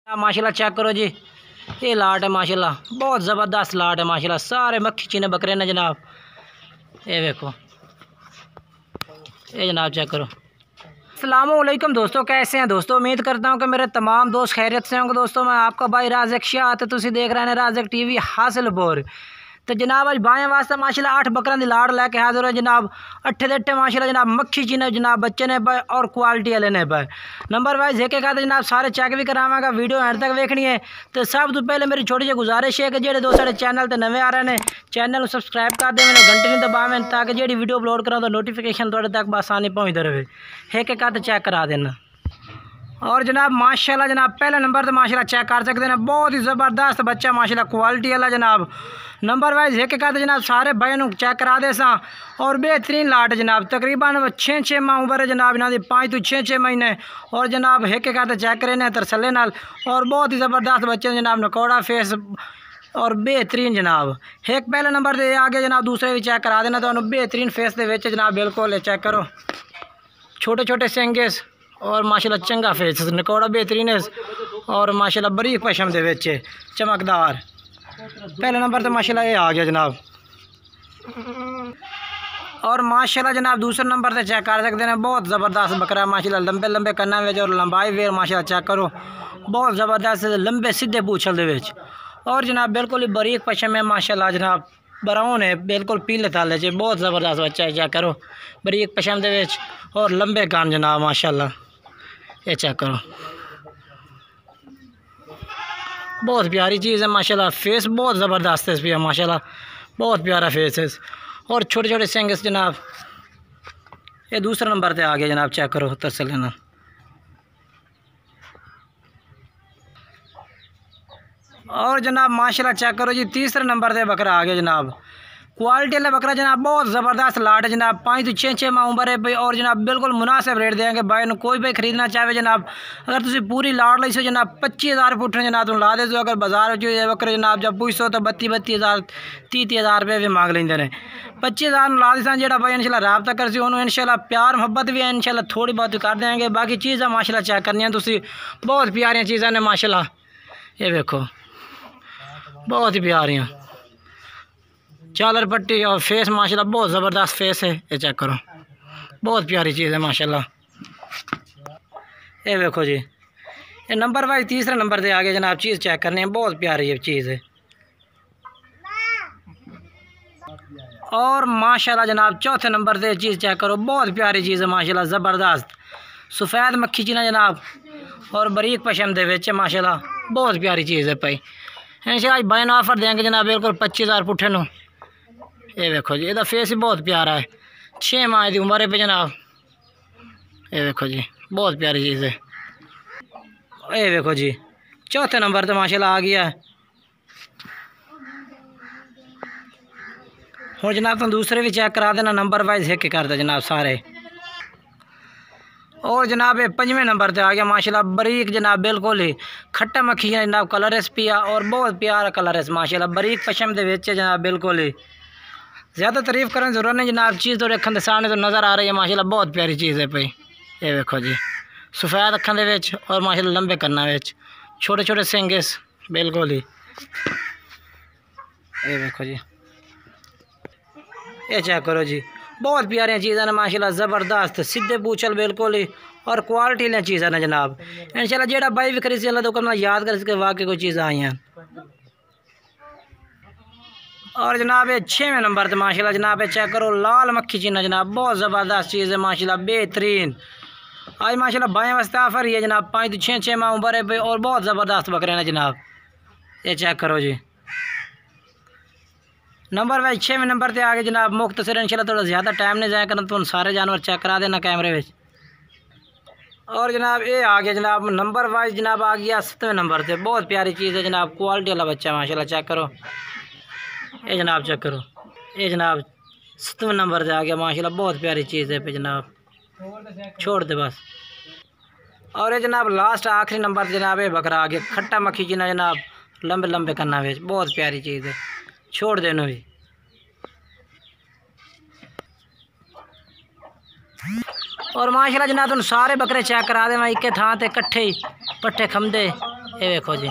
माशाल्लाह चेक करो जी, ये लाट है माशाल्लाह, बहुत ज़बरदस्त लाट है माशाल्लाह। सारे मक्खी चीने बकरे ने जनाब, ये देखो, ये जनाब चेक करो। अस्सलामुअलैकुम दोस्तों, कैसे हैं दोस्तों? उम्मीद करता हूँ कि मेरे तमाम दोस्त खैरियत से होंगे। दोस्तों मैं आपका भाई राज़िक शाह, तो तुसी देख रहे हैं राज़िक टीवी हासिलपुर। तो जनाब आज बाएँ वास्ते माशाल्लाह 8 बकरों की लाड़ लैके हाजिर है जनाब। अट्ठे दट्ठे माशाल्लाह जनाब मक्खी चीने जनाब बच्चे ने पाए और क्वालिटी वाले ने पाए। नंबर वाइज एक कहते जनाब सारे चेक भी करावांगा, वीडियो एंड तक देखनी है। तो सब तो पहले मेरी छोटी सी गुजारिश है कि जेडे दोस्त साढ़े चैनल पर नवे आ रहे हैं चैनल को सब्सक्राइब कर दें, मैंने घंटे नहीं दबावें ताकि जेडी वीडियो अपलोड करा तो नोटिफिकेशन थोड़े तक आसानी पहुँचते रहे। एक कहते चेक करा देना। और जनाब माशाल्लाह जनाब पहले नंबर तो माशाल्लाह चेक कर सकते हैं, बहुत ही ज़बरदस्त बच्चा माशाल्लाह क्वालिटी वाला जनाब। नंबर वाइज एक कहते जनाब सारे भाई चेक करा दे सा। और बेहतरीन लाट जनाब, तकरीबन 6 माह उम्र है जनाब इन्हों की, 5 तो 6 महीने। और जनाब एक कहते चेक करें तरसले नाल, और बहुत ही ज़बरदस्त बच्चे जनाब, नकौड़ा फेस और बेहतरीन जनाब। एक पहले नंबर से आगे जनाब दूसरे भी चेक करा देना तो बेहतरीन फेस के जनाब, बिल्कुल चेक करो, छोटे छोटे सेंगेस और माशाल्लाह चंगा फेस, नकौड़ा बेहतरीन है और माशाल्लाह बरीक पशम दे विच चमकदार। पहले नंबर तो माशाल्लाह ये आ गया जनाब। और माशाल्लाह जनाब दूसरे नंबर से चेक कर सकते हैं, बहुत ज़बरदस्त बकरा माशाल्लाह, लंबे लंबे कन्ना में और लंबाई वेर माशाल्लाह चेक करो, बहुत ज़बरदस्त लंबे सीधे पूछल दे विच। और जनाब बिल्कुल ही बरीक पशम है माशाल्लाह जनाब, ब्राउन है बिल्कुल पीले ताले च, बहुत ज़बरदस्त बच्चा है। चेक करो बरीक पशम दे विच और लंबे कान जनाब माशाल्लाह, ये चेक करो, बहुत प्यारी चीज़ है माशाल्लाह। फेस बहुत ज़बरदस्त है इस पर माशाल्लाह, बहुत प्यारा फेस है। और छोटे छोटे सेंगस जनाब, ये दूसरा नंबर पे आ गया जनाब, चेक करो तसल्ली ना। और जनाब माशाल्लाह चेक करो जी, तीसरे नंबर पे बकरा आ गया जनाब। क्वालिटी वाला बकरा जनाब, बहुत ज़बरदस्त लाट है जनाब, 5 तो 6 माह उम्र है भाई। और जनाब बिल्कुल मुनासिब रेट देंगे भाई ने, कोई भाई खरीदना चाहे जनाब, अगर तुम पूरी लाट ली सो जनाब 25,000 पुट्ठे जनाब तुम ला दे सो। अगर बाजार बकरे जनाब जब पूछो तो 32,000 30,000 रुपये भी मांग लेंगे ने। 25,000 ला दी जो भाई इंशाल्लाह रब्ता कर सी उन्होंने इंशाल्लाह प्यार मुहब्बत भी है, इंशाल्लाह थोड़ी बहुत कर देंगे। बाकी चीज़ा माशाल्लाह चेक करनी तुम, बहुत प्यारियाँ चीज़ा ने माशाल्लाह, ये देखो बहुत ही प्यारियाँ चालर पट्टी और फेस माशाल्लाह बहुत ज़बरदस्त फेस है, ये चेक करो, बहुत प्यारी चीज़ है माशाल्लाह। ये देखो जी, ये नंबर वाइज तीसरे नंबर से आगे जनाब चीज़ चेक करनी है, बहुत प्यारी ये चीज़ है। और माशाल्लाह जनाब चौथे नंबर से चीज़ चेक करो, बहुत प्यारी चीज़ है माशाल्लाह, ज़बरदस्त सफ़ेद मक्खी चीना जनाब और बरीक पशम दे विच माशाल्लाह, बहुत प्यारी चीज़ है भाई। इंशाल्लाह बाइन ऑफर देंगे जनाब बिल्कुल 25,000 पुट्ठे नो। ये देखो जी, इसका फेस भी बहुत प्यारा है, 6 माह की उम्र है पे जनाब। ये देखो जी, बहुत प्यारी चीज़ है। ये देखो जी चौथे नंबर तो माशाल्लाह आ गया है। और जनाब तुम दूसरे भी चेक करा देना, नंबर वाइज हिक कर दे जनाब सारे। और जनाब ये 5वें नंबर पे आ गया माशाल्लाह, बरीक जनाब बिल्कुल ही खट्टा मक्खी जनाब, कलर इस पिया और बहुत प्यारा कलर है माशाल्लाह, बरीक पशम दे विच जनाब, बिल्कुल ही ज़्यादा तारीफ़ करने जरूरत नहीं जनाब, चीज़ तो अखन के सामने तो नज़र आ रही है माशाल्लाह, बहुत प्यारी चीज़ है भाई। ये देखो जी सफ़ेद अखन दे विच और माशाल्लाह लंबे कन्ना विच, छोटे छोटे सेंगेस बिल्कुल ही। ये देखो जी, ये चेक करो जी, बहुत प्यारियाँ चीज़ें ने माशाल्लाह, ज़बरदस्त सीधे पूछल बिल्कुल ही और क्वालिटी वाली चीज़ें ने जनाब। इंशाल्लाह जेड़ा भाई भी खरीद से तो करना याद कर सके वाकई कोई चीज़ आई हैं। और जनाब ये 6वें नंबर पे माशाल्लाह जनाब, ये चेक करो लाल मक्खी चीना जनाब, बहुत ज़बरदस्त चीज़ है माशाल्लाह, बेहतरीन। आज माशाल्लाह बाएँ वास्ते ऑफर ही है जनाब, 5 तो 6 माह उम्र है पे और बहुत ज़बरदस्त बकरे हैं जनाब। ये चेक करो जी, नंबर वाइज 6वें नंबर पे आगे जनाब, मुख्तसर इंशाल्लाह थोड़ा ज़्यादा टाइम नहीं जाया करना, तो सारे जानवर चेक करा देना कैमरे में। और जनाब ये आ गया जनाब नंबर वाइज जनाब आ गया 7वें नंबर पे, बहुत प्यारी चीज़ है जनाब, क्वालिटी वाला बच्चा माशाल्लाह, चेक करो। ये जनाब चेक करो, ये जनाब 7वें नंबर से आ गया माशाल्लाह, बहुत प्यारी चीज़ है पे जनाब, छोड़ दे बस। और ये जनाब लास्ट आखिरी नंबर जनाब ये बकरा आ गया खट्टा मक्खी चीना जनाब, लंबे लंबे कन्ना में, बहुत प्यारी चीज़ है, छोड़ देना भी। और माशाल्लाह जनाब तुम सारे बकरे चेक करा दे, मैं इक्के थां ते कट्ठे ही पट्ठे खमदे ये देखो जी।